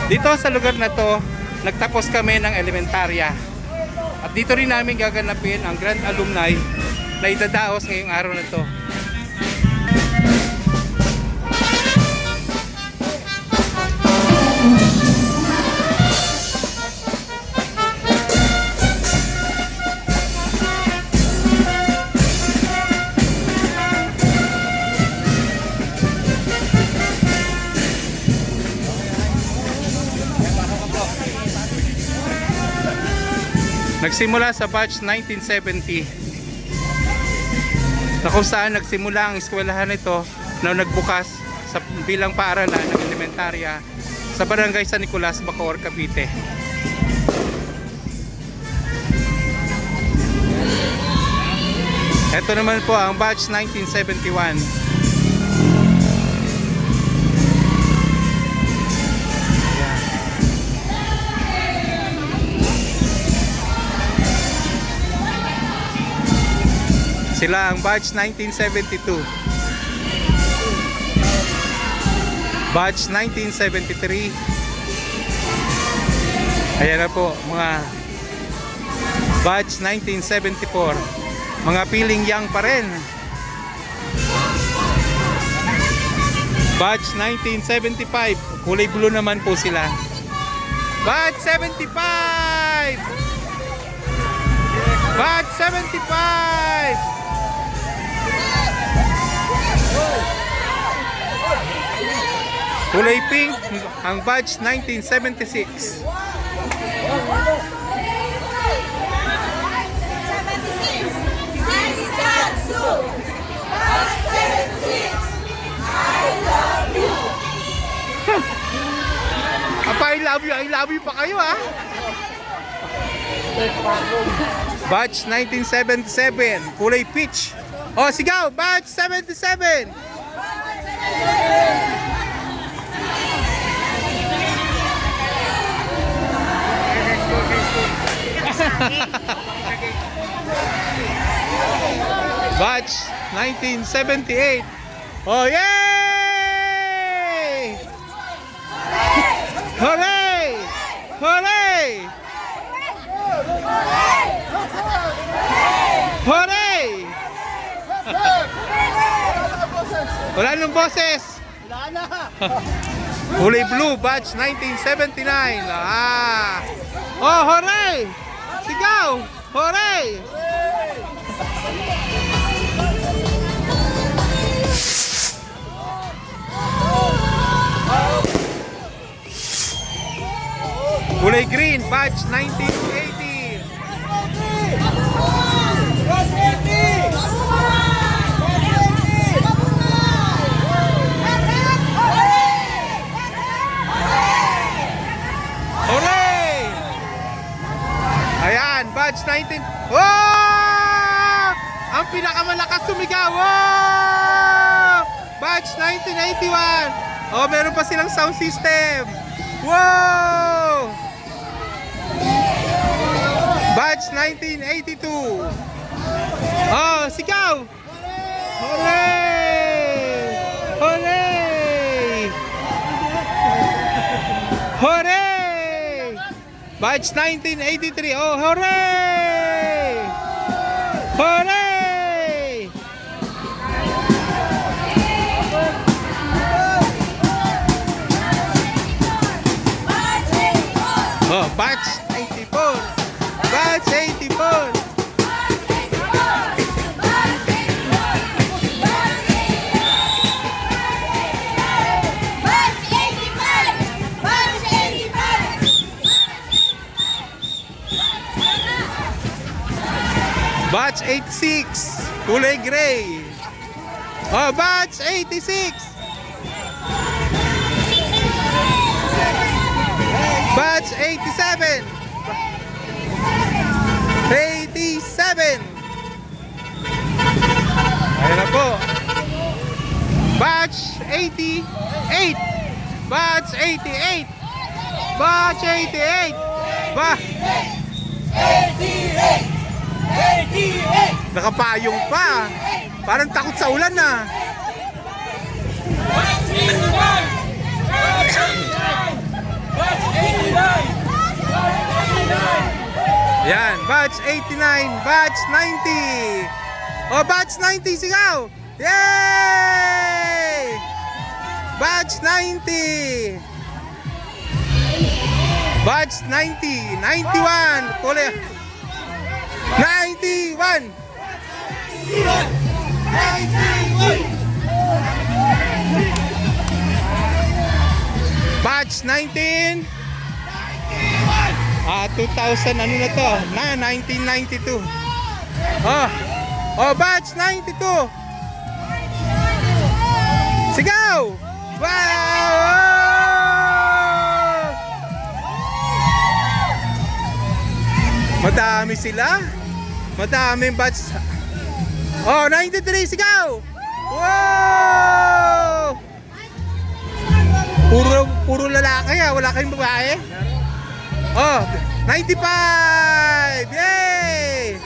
Dito sa lugar na to, nagtapos kami ng elementarya. At dito rin namin gaganapin ang Grand Alumni na idadaos ngayong araw na to. Nagsimula sa batch 1970 na kung saan nagsimula ang eskwelahan nito na nagbukas sa bilang paaralan ng elementarya sa Barangay San Nicolas, Bacoor, Cavite. Ito naman po ang batch 1971. Sila ang batch 1972. Batch 1973. Ayan na po mga batch 1974. Mga piling young pa rin. Batch 1975. Kulay blue naman po sila. Batch 75. Batch 75. Kulay pink ang batch 1976. Apa, I love you pa kayo ha. Batch 1977, kulay peach. Oh, sigaw, batch 77. Batch 1978. Oh, yay! Hooray! Hooray! Hooray! Wala nang boses. Wala na. Kulay blue, batch 1979. Ah! Oh, hooray! Sigaw! Hooray! Kulay green, batch 1980. Hooray! Ayan, batch 19. Oh! Ang pinakamalakas sumigaw. Oh! Batch 1981. Oh, meron pa silang sound system. Wow! Batch 1982. Oh, sigaw! Hooray! Hooray! Hooray! Batch 1983. Oh, hooray! Hooray! Oh, batch 84. Batch 84. Batch 86. Kulay gray. Oh, batch 86. Batch 87. 87. Ayan na po. Batch 88. Batch 88. Batch 88. Nakapayong pa. Parang takot sa ulan na. Yan, batch 89, batch 90. Oh, batch 90, sigaw! Yay! Batch 90. Batch 90, 91, puli. 91. 91. Batch 19. 2000 ano na to? 1992. Oh, batch 92. Sigaw! Wow! Madami sila. Madaming batch. Oh, 93, sigaw! Wow! Puro lalaki wala kayong babae? Oh, 95! Yay!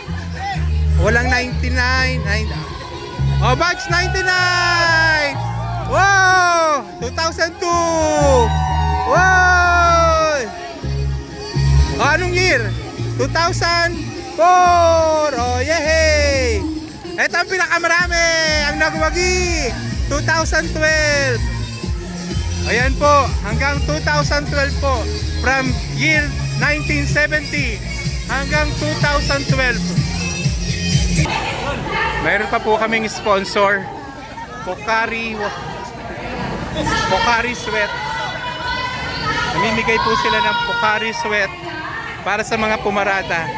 Walang 99. Oh, batch 99! Wow! 2002! Wow! Oh, anong year? 2004! Oh, yay! Ito ang pinakamarami! Ang nagwagi! 2012! Ayan po, hanggang 2012 po. From year 1970 hanggang 2012. Mayroon pa po kaming sponsor, Pocari Sweat. Namimigay po sila ng Pocari Sweat para sa mga pumarada.